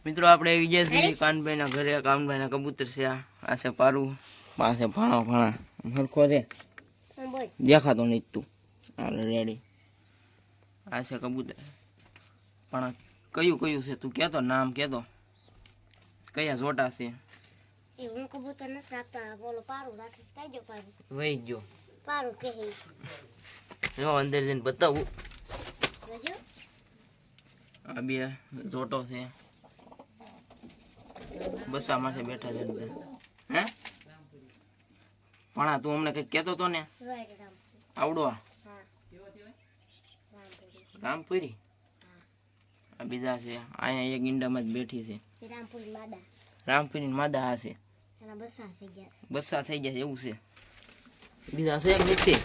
મિત્રો આપણે આવી ગયા છીએ કાનભાઈના ઘરે. કાનભાઈના કબૂતર છે. આ છે પારું, પાસે ભાણા હરખો રે દેખાતો નહીં તું. હાલ રેડી. આ છે કબૂતર. પણ કયું કયું છે તું કહેતો, નામ કહેતો. કયા જોટા છે? હું કબૂતર નથી રાખતા, બોલો પારું રાખીશ. કહેજો પારું. વહી ગયો પારું કહે. જો અંદર જઈને બતાવું. જોજો આ બે જોટો છે. બસા માથે બેઠા છે બધા. હે પણ તું અમને કઈ કેતો તો ને આવડો રામપુરી. આ બીજા છે. અહીંયા એક ઈંડામાં જ બેઠી છે. રામપુરી માદા આ છે. બસા થઈ ગયા છે એવું છે. બીજા છે એમ નથી.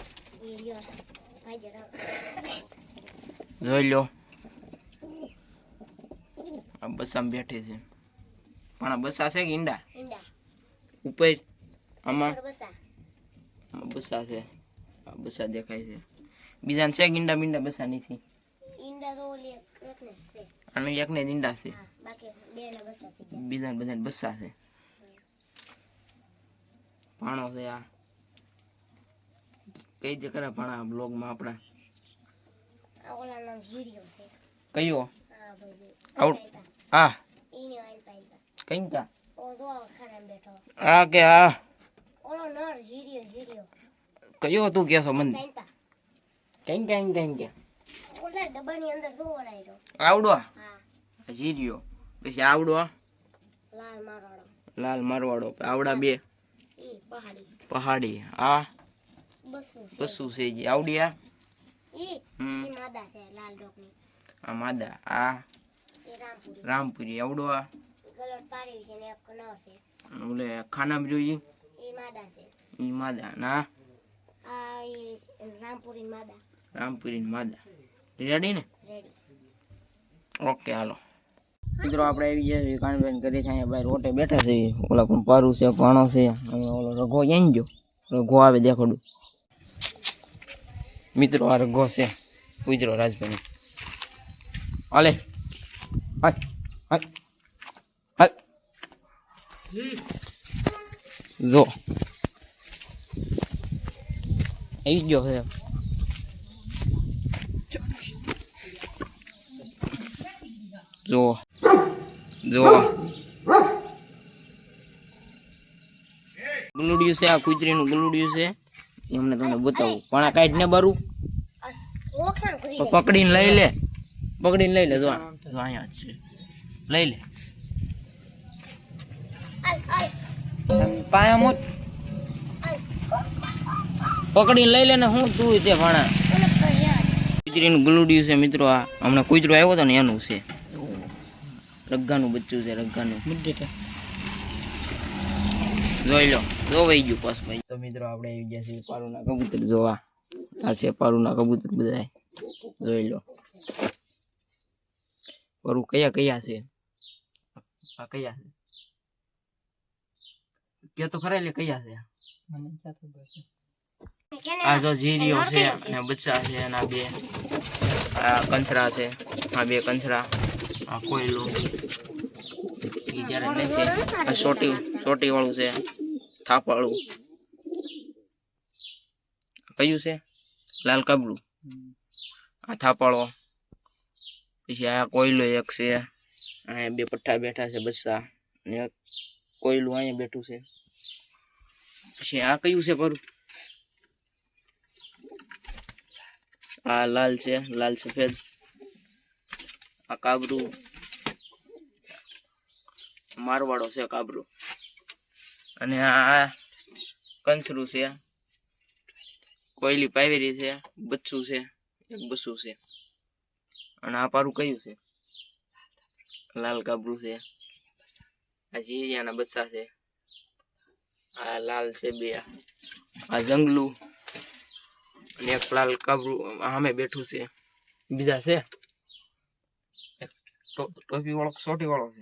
જોઈ લો આ બસામાં બેઠી છે. પણ આ બસા છે કે ઈંડા ઉપર? આમાં બસા છે. આ બસા દેખાય છે. બીજાને છે ઈંડા બીંડા? બસા નથી. અને એકને જ ઈંડા છે. બીજા બધા બસા છે. ભાણો છે. આ કઈ જે કરે ભાણા બ્લોગમાં આપણા? કયો? હા કઈ તા? આ કે આ કયો તું કેસો મને? કઈ કઈ કઈ કે આવડો જીર્યો. પછી આવડો લાલ મારવાડો. આવડા બે પહાડી. આ બસું છે જે આવડી. આ આ માદા. આ રામપુરી. આવડો. આ ઓલે ખાનામાં જોઈએ ઈ માદા ના. રામપુરી માદા. રેડી ને? ઓકે હાલો મિત્રો આપણે આવી ગયા કાનભાઈ ઘરે છે. અહીંયા ભાઈ રોટે બેઠા છે. ઓલા પણ પારું છે, ભાણો છે. ઓલો રઘો ક્યાં ગયો? રઘો આવે દેખાડું મિત્રો. આ રઘો છે ઉજરો રાજભાઈ. હાલે હાલ હાલ હાલ. જો આવી ગયો છે. જો જો ગુલુડિયું છે. આ કૂતરીનું ગુલુડિયું છે. એમને તમને બતાવું. પણ આ કાઢી ને બારું પકડીને લઈ લે. પકડીને લઈ લે. જો અહીંયા જ છે. લઈ લે. પાયા મોટ પકડીને લઈ લે ને. હું તું તે ભાણા કૂતરીનું ગુલુડિયું છે મિત્રો. આ હમણાં કૂતરો આવ્યો હતો ને એનું છે. રગ્ગાનું બચ્ચું છે. રગ્ગાનું જોઈ લો. જો વહી ગયું પાસ ભાઈ. તો મિત્રો આપણે આવી ગયા છીએ પારુના કબૂતર જોવા. આ છે પારુના કબૂતર બધા. જોઈ લો પારુ કયા કયા છે. આ કયા છે કે તો ખરા? એટલે કયા છે? આ જો જીરીઓ છે અને બચ્ચા છે. અને આ બે આ કંચરા છે. આ બે કંચરા. આ કોયલો ઈ જ્યારે નથી. આ સોટી વાળું છે. થાપાળું કયું છે? લાલ કાબરું. આ થાપાળો. પછી આ કોયલો એક છે. અહીંયા બે પઠ્ઠા બેઠા છે બચ્ચા. અને કોયલું અહીંયા બેઠું છે. પછી આ કયું છે પરું? આ લાલ છે. લાલ સફેદ. આ કાબરું મારવાડો છે કાબરું. અને આ કંચરું છે. કોયલી પાવેરી છે. બચ્ચું છે. એક બચ્ચું છે. અને આ પારું કયું છે? લાલ કાબરું છે. આ જીરિયાના બચ્ચા છે. આ લાલ છે બે. આ જંગલું. અને એક લાલ કાબરું સામે બેઠું છે. બીજા છે ટોપી વાળો સોટી વાળો છે.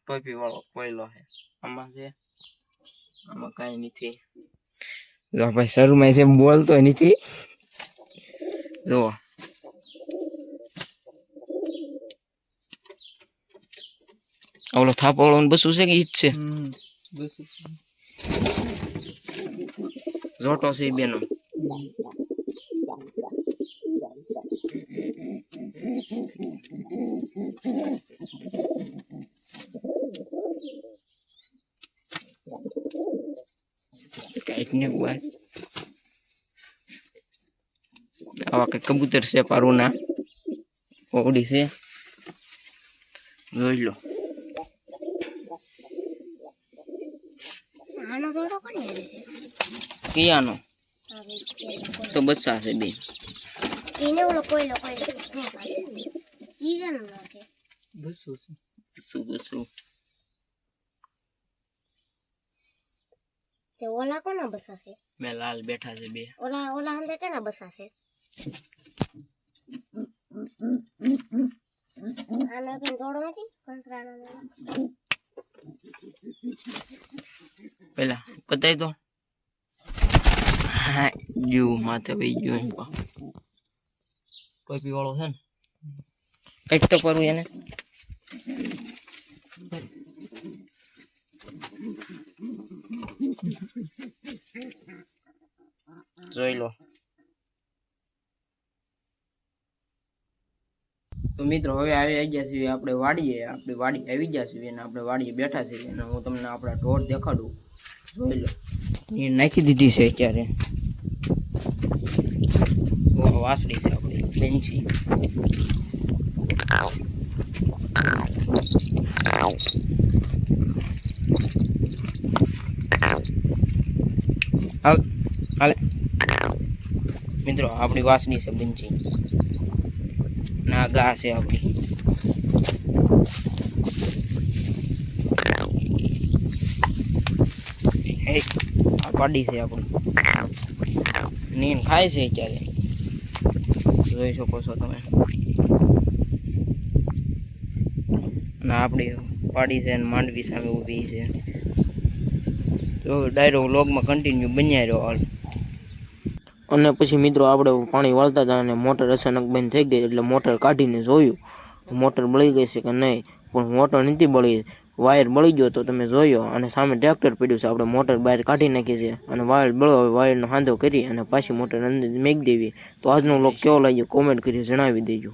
ટોપી વાળો કોયલો છે. આમાં છે. આમાં કઈ નથી. જો ભાઈ શરૂમાં છે બોલતો નથી. જો ઓલો થાપોળો ને બસું છે કે ઈ જ છે જોટો છે ઈ બેનો કઈક ને બાર આવા કઈ કબૂતર છે પારુના ઓડી છે જોઈ લો આનો થોડો કોને છે કિયાનો આ ભાઈ તો બચ્ચા છે બે એને ઓલો કોઈલો ઈ કેમ નાખે બસું તે ઓલા કોના બસાશે મેં લાલ બેઠા છે બે ઓલા અંદર કેના બસાશે આનો કેમ થોડો નથી કંસરાનો પેલા બતાય તો હા યુ માથે વઈ ગયો એમ કોઈ વાળો છે ને કઈક તો કરું એને જોઈ લો તો મિત્રો હવે આવી ગયા છીએ આપણે વાડીએ આવી ગયા છીએ અને આપણે વાડીએ બેઠા છીએ અને હું તમને આપણા ઢોર દેખાડું જોઈ લો એ નાખી દીધી છે અત્યારે વાસળી છે આપણી બેંચી હાલે મિત્રો આપણી વાસળી છે બેંચી ના ગા છે આપણી આ પાડી છે આપણી નીન ખાય છે અત્યારે જોઈ શકો છો તમે અને આપણી પાડી છે અને માંડવી સામે ઊભી છે તો ડાયરો વ્લોગમાં કન્ટિન્યુ બન્યા રહ્યો હાલ અને પછી મિત્રો આપણે પાણી વાળતા હતા અને મોટર અચાનક બંધ થઈ ગઈ એટલે મોટર કાઢીને જોયું મોટર બળી ગઈ છે કે નહીં પણ મોટર નથી બળી વાયર બળી ગયો તો તમે જોયો અને સામે ટ્રેક્ટર પડ્યું છે આપણે મોટર બહાર કાઢી નાખી છે અને વાયર બળો વાયરનો હાંધો કરી અને પાછી મોટર અંદર મેક દેવી તો આજનો વ્લોગ કેવો લાગ્યો કોમેન્ટ કરી જણાવી દેજો